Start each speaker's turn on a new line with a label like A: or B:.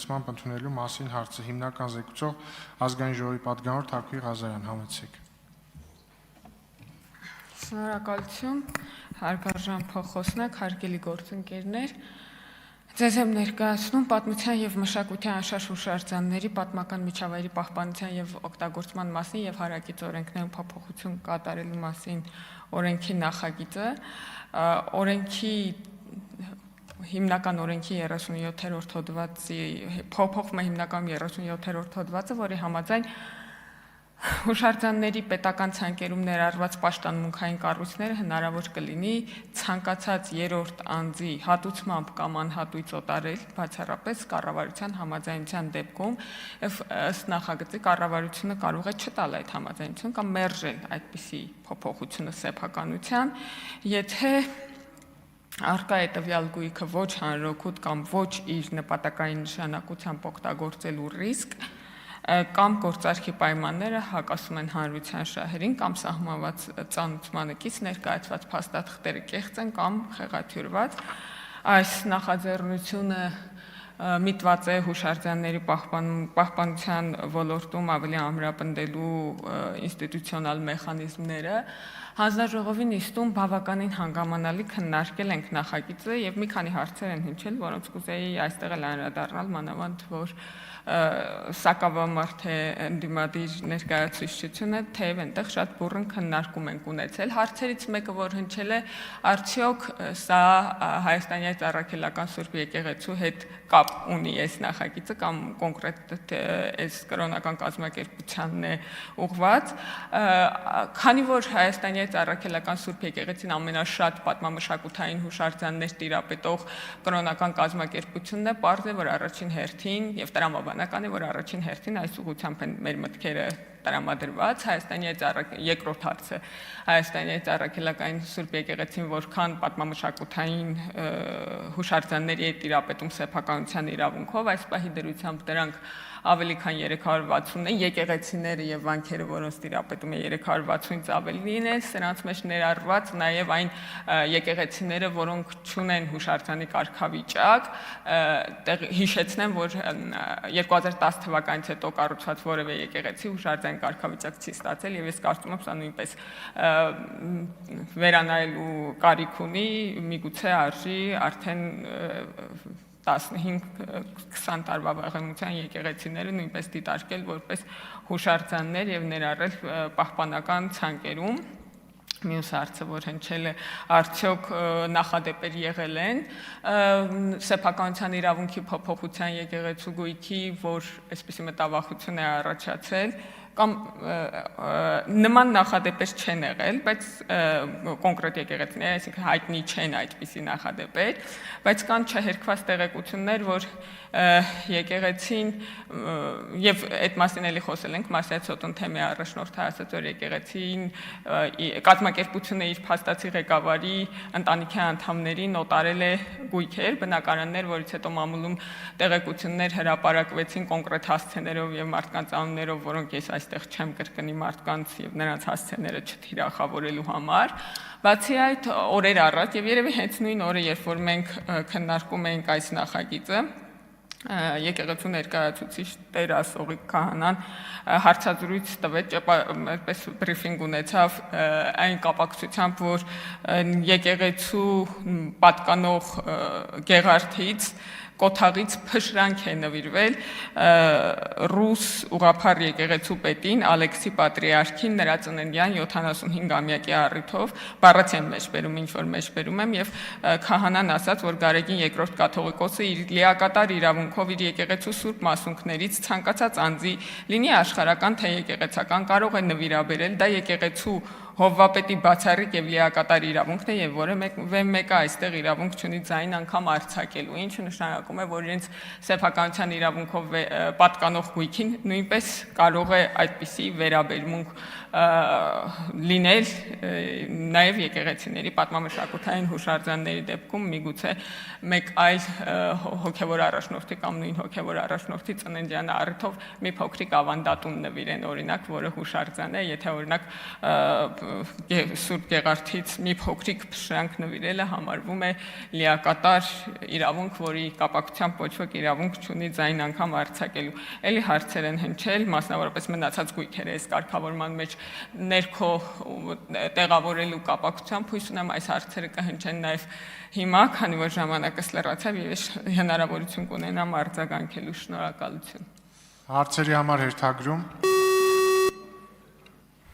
A: կազմակերպման ընդունելու մասին հարցը հիմնական զեկուցող ազգային ժողովի պատգամավոր Թաքուի Ղազարյան, համեցեք։
B: Շնորհակալություն, հարգարժան փոխոսնակ, հարգելի գործընկերներ, ձեզ եմ ներկայացնում պատմության եւ մշակութային անշարժ հուշարձանների պատմական միջավայրի պահպանության եւ օգտագործման մասին եւ հարակից օրենքներում փոփոխություն կատարելու մասին օրենքի նախագիծը, օրենքի հիմնական օրենքի 37-րդ հոդվածի փոփոխվում է հիմնական 37-րդ հոդվածը, որի համաձայն հուշարձանների պետական ցանկերում ներառված պաշտամունքային կառույցները հնարավոր կլինի ցանկացած երրորդ անձի հատուցմամբ կամ անհատույց օտարել բացառապես կառավարության համաձայնության դեպքում եւ ըստ նախագծի կառավարությունը կարող է չտալ այդ համաձայնությունը կամ մերժել այդպիսի փոփոխությունը սեփականության, եթե առկա է տվյալ գույքը ոչ հանրօգուտ կամ ոչ իր նպատակային նշանակությամբ օգտագործելու ռիսկ կամ գործարքի պայմանները հակասում են հանրության շահերին կամ սահմանված ծանուցմանը կից ներկայացված փաստաթղթերը կեղծ են կամ խեղաթյուրված, այս նախաձեռնությունը միտված է հուշարձանների պահպանության ոլորտում ավելի ամրապնդելու ինստիտուցիոնալ մեխանիզմները, հանձնաժողովի նիստում բավականին հանգամանալի քննարկել ենք նախագիծը եւ մի քանի հարցեր են հնչել, որոնց կուզեի այստեղ էլ անդրադառնալ, մանավանդ որ սակավամարդ է ընդդիմադիր ներկայացուցչությունը, թեև այնտեղ շատ բուռն քննարկում ենք ունեցել։ Հարցերից մեկը, որ հնչել է, արդյոք սա Հայաստանյան Առաքելական Սուրբ Եկեղեցու հետ կապ ունի այս նախագիծը կամ կոնկրետ այս կրոնական կազմակերպությանն է ուղղված, քանի որ Հայաստանյան Առաքելական Սուրբ Եկեղեցին ամենաշատ պատմամշակութային հուշարձաններ տիրապետող կրոնական կազմակերպությունն է, պարզ է, որ առաջին հերթին եւ տրամաբանական է, որ առաջին հերթին այս ուղղությամբ են մեր մտքերը տրամադրված, երկրորդ հարցը Հայաստանյան Առաքելական Սուրբ Եկեղեցին որքան պատմամշակութային հուշարձանների է տիրապետում սեփականության իրավունքով, այս պահի դրությամբ դրանք ավելի քան 360 են, եկեղեցիները եւ վանքերը, որոնց տիրապետում է 360-ից ավելին է, սրանց մեջ ներառված նաեւ այն եկեղեցիները, որոնք չունեն հուշարձանի կարգավիճակ, հիշեցնեմ, որ 2010 թվականից հետո կառուցված որևէ եկեղեցի հուշարձանի կարգավիճակ չի ստացել եւ ես կարծում եմ, սա նույնպես վերանայելու կարիք ունի, միգուցե արժի արդեն 15-20 տարվա վաղեմության եկեղեցիները նույնպես դիտարկել որպես հուշարձաններ եւ ներառել պահպանական ցանկերում։ Մյուս հարցը, որ հնչել է, արդյոք նախադեպեր եղել են սեփականության իրավունքի փոփոխության եկեղեցու գույքի, որ այսպիսի մտավախություն է առաջացել, կամ նման նախադեպեր չեն եղել, բայց կոնկրետ եկեղեցիներ, այսինքն հայտնի չեն այդպիսի նախադեպեր, բայց կան չհերքված տեղեկություններ, որ եկեղեցին եւ այդ մասին էլի խոսել ենք Մարսիա Ցոտունթեմի առաջնորդը ասաց, որ եկեղեցին կազմակերպությունը իր փաստացի ղեկավարի ընտանիքի անդամներին օտարել է գույքեր, բնակարաններ, որից հետո մամուլում տեղեկություններ հրապարակվեցին կոնկրետ հասցեներով եւ մարդկանց անուններով, որոնք ես այստեղ չեմ կրկնի մարդկանց եւ նրանց հասցեները չթիրախավորելու համար։ Բացի այդ, օրեր առաջ եւ երևի հենց նույն օրը, երբ որ մենք քննարկում էինք այս նախագիծը, եկեղեցու ներկայացուցիչ Տեր Ասողիկ քահանան հարցազրույց տվեց, այդպես բրիֆինգ ունեցավ այն կապակցությամբ, որ եկեղեցու պատկանող գեղարդից կոթաղից փշրանք է նվիրվել ռուս ուղղափառ եկեղեցու պետին Ալեքսի պատրիարքին նրա ծննդյան 75-ամյակի առիթով, բառացի եմ մեջբերում, ինչ որ մեջբերում եմ, եւ քահանան ասաց, որ Գարեգին II կաթողիկոսը իր լիակատար իրավունքով իր եկեղեցու սուրբ մասունքներից ցանկացած անձի, լինի աշխարհական թե եկեղեցական, կարող է նվիրաբերել, դա եկեղեցու Հովվապետի բացառիկ եւ լիակատար իրավունքն է եւ որևէ մեկը այստեղ իրավունք չունի ձայն անգամ արձակելու, ինչը նշանակում է, որ իրենց սեփականության իրավունքով պատկանող գույքին նույնպես կարող է այդպիսի վերաբերմունք լինել նաև եկեղեցիների պատմամշակութային հուշարձանների դեպքում միգուցե մեկ այլ հոգևոր առաջնորդի կամ նույն հոգևոր առաջնորդի ծննդյան առիթով մի փոքրիկ ավանդատուն նվիրեն, օրինակ, որը հուշարձան է, եթե օրինակ Սուրբ Գեղարդից մի փոքրիկ փշրանք նվիրելը համարվում է լիակատար իրավունք, որի կապակցությամբ ոչ ոք իրավունք չունի ձայն անգամ արձակելու։ Էլի հարցեր են հնչել, մասնավորապես մնացած գույքերը այս կարգավորման մեջ ներքո տեղավորելու կապակցությամբ հույս ունեմ այս հարցերը կհնչեն նաև հիմա, քանի որ ժամանակս լրացավ եւ ես հնարավորություն կունենամ արձագանքելու։ Շնորհակալություն։
A: Հարցերի համար հերթագրում